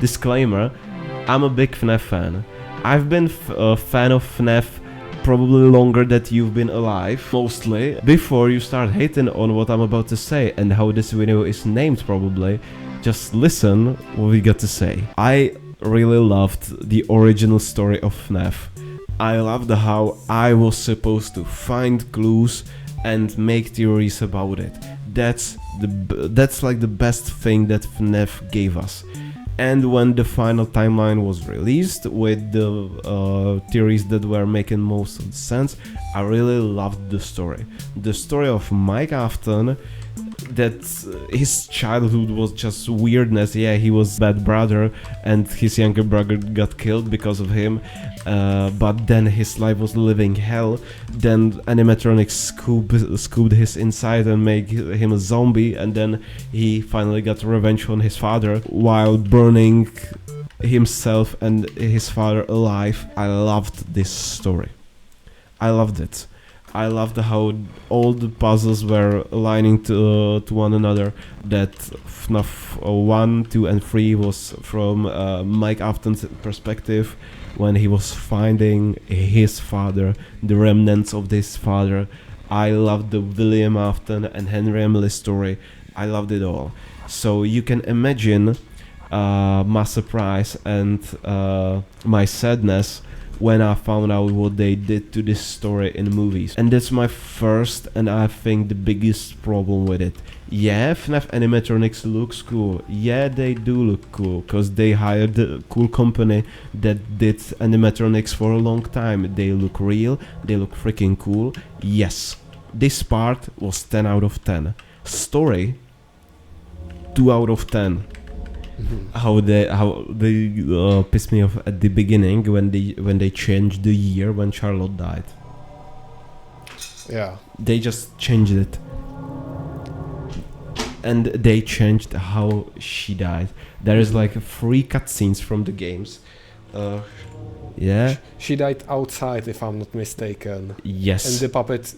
disclaimer, I'm a big FNAF fan. I've been a fan of FNAF probably longer than you've been alive, mostly. Before you start hating on what I'm about to say and how this video is named probably, just listen what we got to say. I really loved the original story of FNAF. I loved how I was supposed to find clues and make theories about it. That's like the best thing that FNAF gave us. And when the final timeline was released with the theories that were making most of sense, I really loved the story. The story of Mike Afton, that his childhood was just weirdness. Yeah, he was bad brother and his younger brother got killed because of him, but then his life was living hell. Then animatronics scooped his inside and made him a zombie, and then he finally got revenge on his father while burning himself and his father alive. I loved this story. I loved it. I loved how all the puzzles were aligning to one another, that FNAF 1, 2 and 3 was from Mike Afton's perspective when he was finding his father, the remnants of this father. I loved the William Afton and Henry Emily story. I loved it all. So you can imagine my surprise and my sadness when I found out what they did to this story in movies. And that's my first and I think the biggest problem with it. Yeah, FNAF animatronics looks cool. Yeah, they do look cool, because they hired a cool company that did animatronics for a long time. They look real, they look freaking cool. Yes, this part was 10 out of 10. Story, 2 out of 10. How they pissed me off at the beginning when they changed the year when Charlotte died. Yeah. They just changed it. And they changed how she died. There is like 3 cutscenes from the games. Yeah. She died outside, if I'm not mistaken. Yes. And the puppet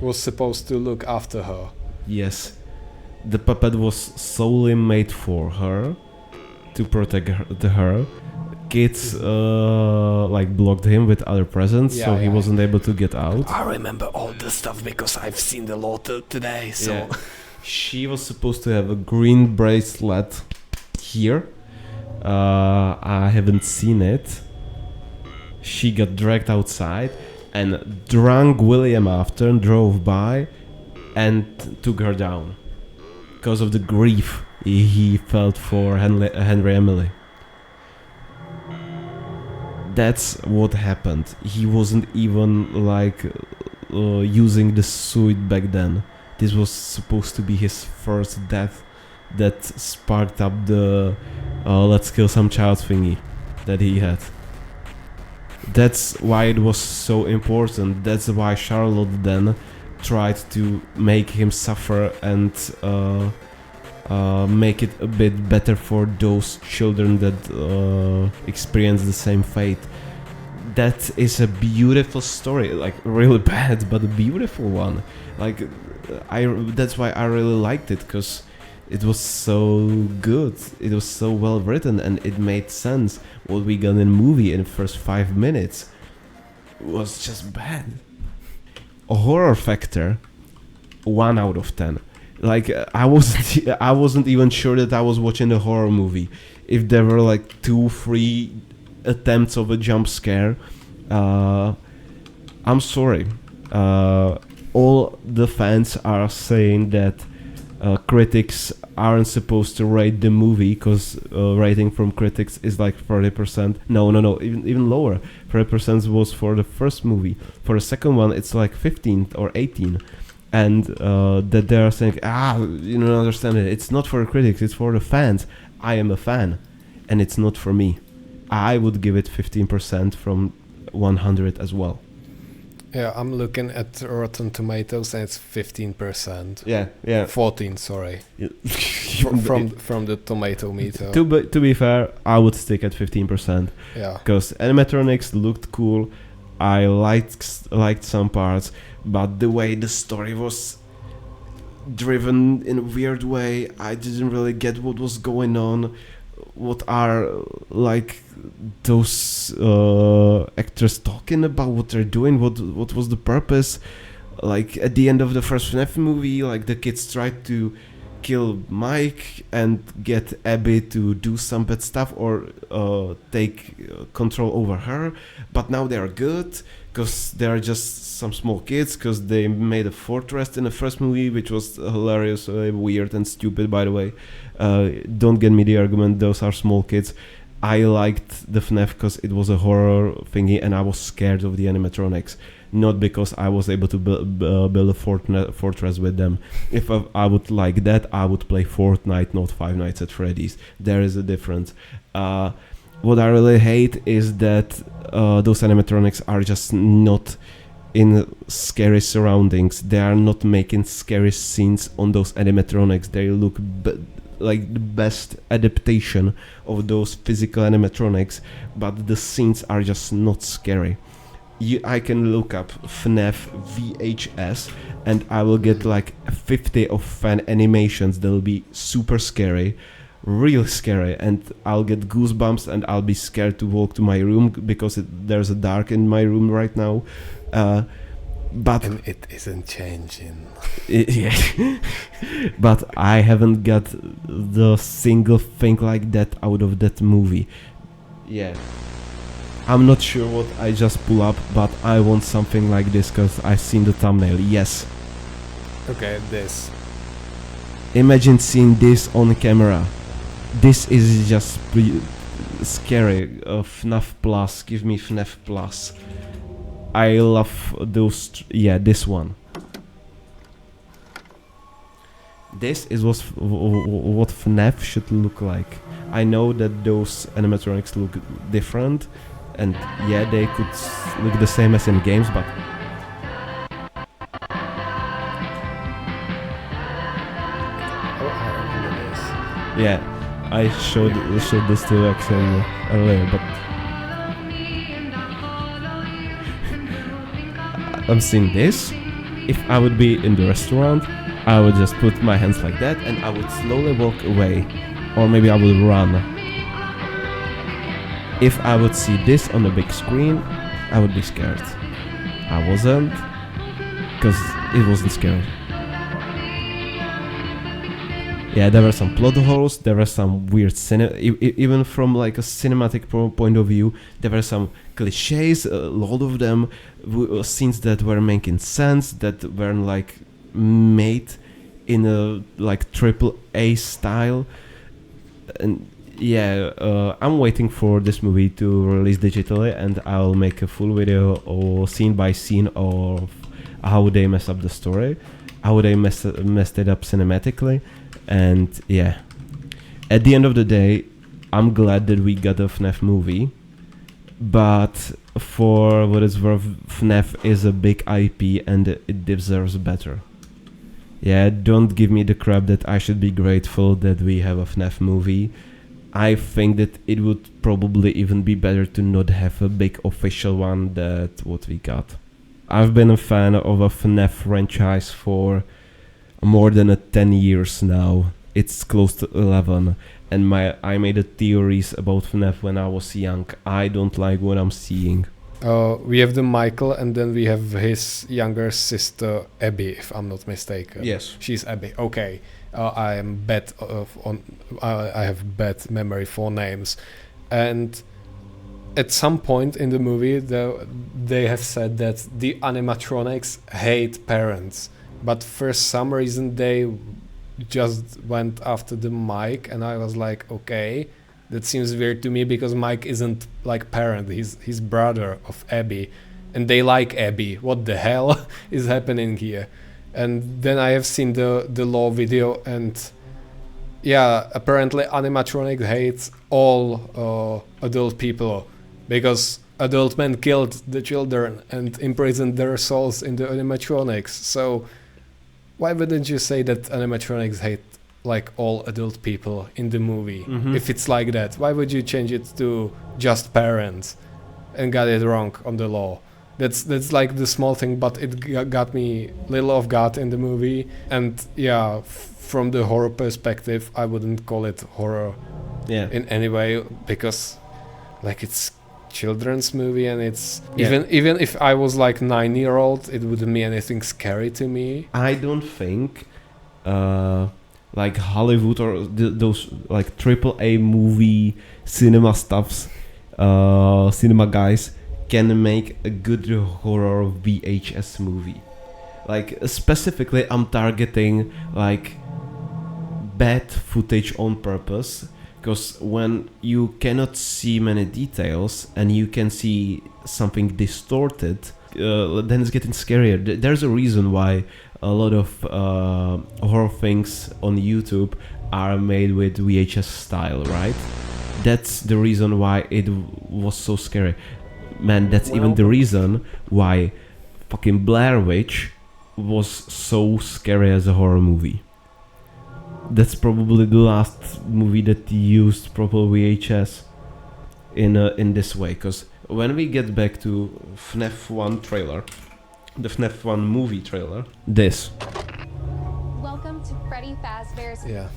was supposed to look after her. Yes. The puppet was solely made for her, to protect her. Kids like blocked him with other presents, so he wasn't able to get out. I remember all this stuff because I've seen the lot today, so... Yeah. She was supposed to have a green bracelet here. I haven't seen it. She got dragged outside, and drunk William Afton drove by and took her down because of the grief he felt for Henry Emily. That's what happened. He wasn't even like using the suit back then. This was supposed to be his first death that sparked up the let's kill some child thingy that he had. That's why it was so important. That's why Charlotte then tried to make him suffer and make it a bit better for those children that experience the same fate. That is a beautiful story, like really bad, but a beautiful one. Like that's why I really liked it, because it was so good. It was so well written, and it made sense. What we got in the movie in the first 5 minutes was just bad. A horror factor, 1 out of 10. Like I wasn't even sure that I was watching a horror movie. If there were like 2-3 attempts of a jump scare, I'm sorry. All the fans are saying that critics aren't supposed to rate the movie, because rating from critics is like 30%. No, even lower. 30% was for the first movie. For the second one, it's like 15 or 18. And that they are saying, you don't understand it. It's not for the critics, it's for the fans. I am a fan, and it's not for me. I would give it 15% from 100 as well. Yeah, I'm looking at Rotten Tomatoes and it's 15%. Yeah. 14, sorry. from the tomato meter. To be fair, I would stick at 15%. Yeah. Because animatronics looked cool. I liked some parts, but the way the story was driven in a weird way, I didn't really get what was going on. what are like those actors talking about, what they're doing, what was the purpose. Like at the end of the first FNAF movie, like the kids tried to kill Mike and get Abby to do some bad stuff or take control over her, but now they are good because they are just some small kids, because they made a fortress in the first movie, which was hilarious, weird and stupid, by the way. Don't get me the argument, those are small kids. I liked the FNAF because it was a horror thingy and I was scared of the animatronics, not because I was able to build a fortress with them. If I would like that, I would play Fortnite, not Five Nights at Freddy's. There is a difference. What I really hate is that those animatronics are just not in scary surroundings. They are not making scary scenes on those animatronics. They look like the best adaptation of those physical animatronics, but the scenes are just not scary. I can look up FNAF VHS and I will get like 50 of fan animations that will be super scary, really scary, and I'll get goosebumps and I'll be scared to walk to my room because there's a dark in my room right now. But and it isn't changing. Yeah. But I haven't got the single thing like that out of that movie. Yeah. I'm not sure what I just pull up, but I want something like this because I've seen the thumbnail. Yes. Okay, this. Imagine seeing this on camera. This is just scary. FNAF Plus. Give me FNAF Plus. I love those. Yeah, this one. This is what FNAF should look like. I know that those animatronics look different, and yeah, they could look the same as in games, but yeah, I showed this to Axel earlier, but I'm seeing this. If I would be in the restaurant, I would just put my hands like that and I would slowly walk away, or maybe I would run. If I would see this on the big screen, I would be scared. I wasn't, because it wasn't scary. Yeah, there were some plot holes, there were some weird even from like a cinematic point of view, there were some cliches, a lot of them, scenes that were making sense, that weren't like made in a like AAA style. And yeah, I'm waiting for this movie to release digitally, and I'll make a full video or scene by scene of how they mess up the story, how they messed it up cinematically. And yeah, at the end of the day, I'm glad that we got a FNAF movie, but for what it's worth, FNAF is a big IP and it deserves better. Yeah, don't give me the crap that I should be grateful that we have a FNAF movie. I think that it would probably even be better to not have a big official one than what we got. I've been a fan of a FNAF franchise for more than 10 years now. It's close to 11, and I made theories about FNAF when I was young. I don't like what I'm seeing. We have the Michael, and then we have his younger sister Abby, if I'm not mistaken. Yes. She's Abby. Okay. I am bad I have bad memory for names, and at some point in the movie, they have said that the animatronics hate parents, but for some reason they just went after the Mike, and I was like, okay, that seems weird to me because Mike isn't like parent, he's brother of Abby, and they like Abby. What the hell is happening here? And then I have seen the law video, and yeah, apparently animatronic hates all adult people because adult men killed the children and imprisoned their souls in the animatronics. So why wouldn't you say that animatronics hate like all adult people in the movie? Mm-hmm. If it's like that, why would you change it to just parents and got it wrong on the law? That's like the small thing, but it got me little off guard in the movie. And yeah, from the horror perspective, I wouldn't call it horror. Yeah. in any way, because like it's children's movie, and it's Yeah. even if I was like 9-year-old, it wouldn't be anything scary to me. I don't think like Hollywood or those like AAA movie cinema stuffs, cinema guys can make a good horror VHS movie. Like specifically, I'm targeting like bad footage on purpose, because when you cannot see many details and you can see something distorted, then it's getting scarier. There's a reason why a lot of horror things on YouTube are made with VHS style, right? That's the reason why it was so scary. Man, that's even the reason why fucking Blair Witch was so scary as a horror movie. That's probably the last movie that used proper VHS in this way. Because when we get back to FNAF 1 trailer, the FNAF 1 movie trailer, this. Welcome to Freddy Fazbear's Yeah.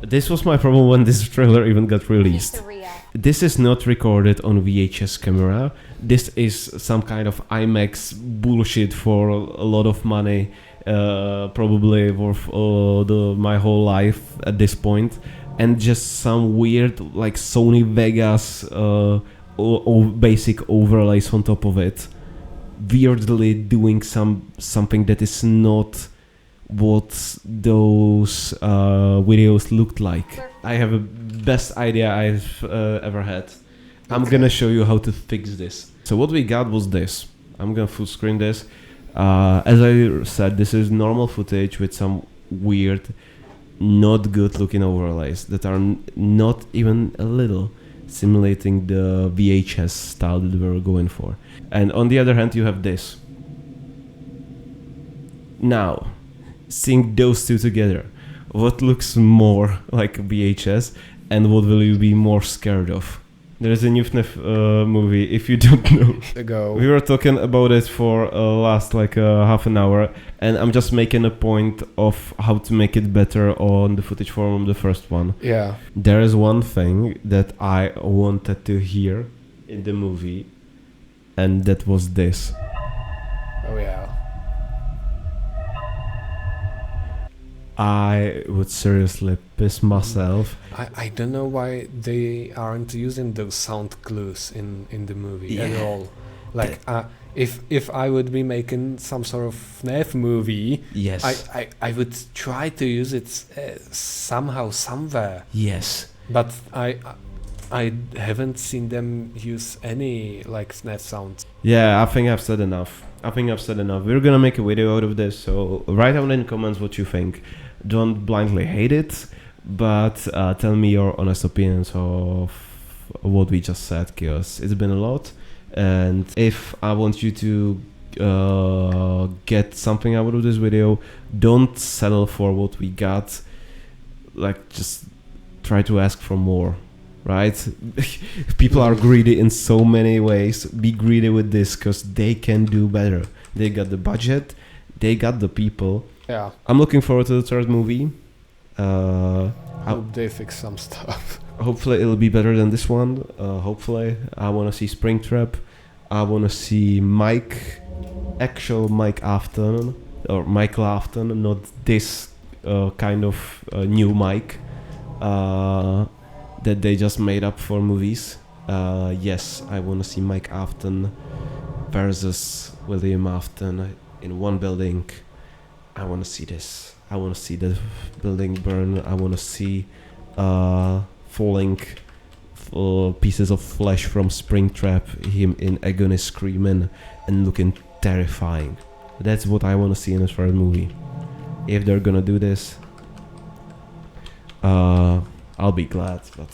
This was my problem when this trailer even got released. Pizzeria. This is not recorded on VHS camera. This is some kind of IMAX bullshit for a lot of money, probably worth my whole life at this point, and just some weird like Sony Vegas basic overlays on top of it, weirdly doing something that is not what those videos looked like. I have a best idea I've ever had. I'm gonna show you how to fix this. So what we got was this. I'm gonna full screen this. As I said, this is normal footage with some weird, not good looking overlays that are not even a little simulating the VHS style that we were going for. And on the other hand, you have this. Now, seeing those two together, what looks more like VHS and what will you be more scared of? There is a new FNAF movie, if you don't know. Ago. We were talking about it for last like half an hour, and I'm just making a point of how to make it better on the footage from the first one. Yeah. There is one thing that I wanted to hear in the movie, and that was this. Oh yeah. I would seriously piss myself. I don't know why they aren't using those sound clues in the movie at Yeah. all. Like if I would be making some sort of FNAF movie, Yes. I would try to use it somehow, somewhere. Yes. But I haven't seen them use any like FNAF sounds. Yeah, I think I've said enough. We're gonna make a video out of this, so write down in the comments what you think. Don't blindly hate it, but tell me your honest opinions of what we just said, because it's been a lot. And if I want you to get something out of this video, don't settle for what we got. Like, just try to ask for more, right? People are greedy in so many ways. Be greedy with this, because they can do better. They got the budget, they got the people. Yeah. I'm looking forward to the third movie. Hope they fix some stuff. Hopefully it'll be better than this one. Hopefully. I want to see Springtrap. I want to see Mike, actual Mike Afton, or Michael Afton, not this kind of new Mike that they just made up for movies. Yes, I want to see Mike Afton versus William Afton in one building. I want to see this. I want to see the building burn. I want to see falling pieces of flesh from Springtrap, him in agony screaming and looking terrifying. That's what I want to see in the third movie. If they're gonna do this, I'll be glad, but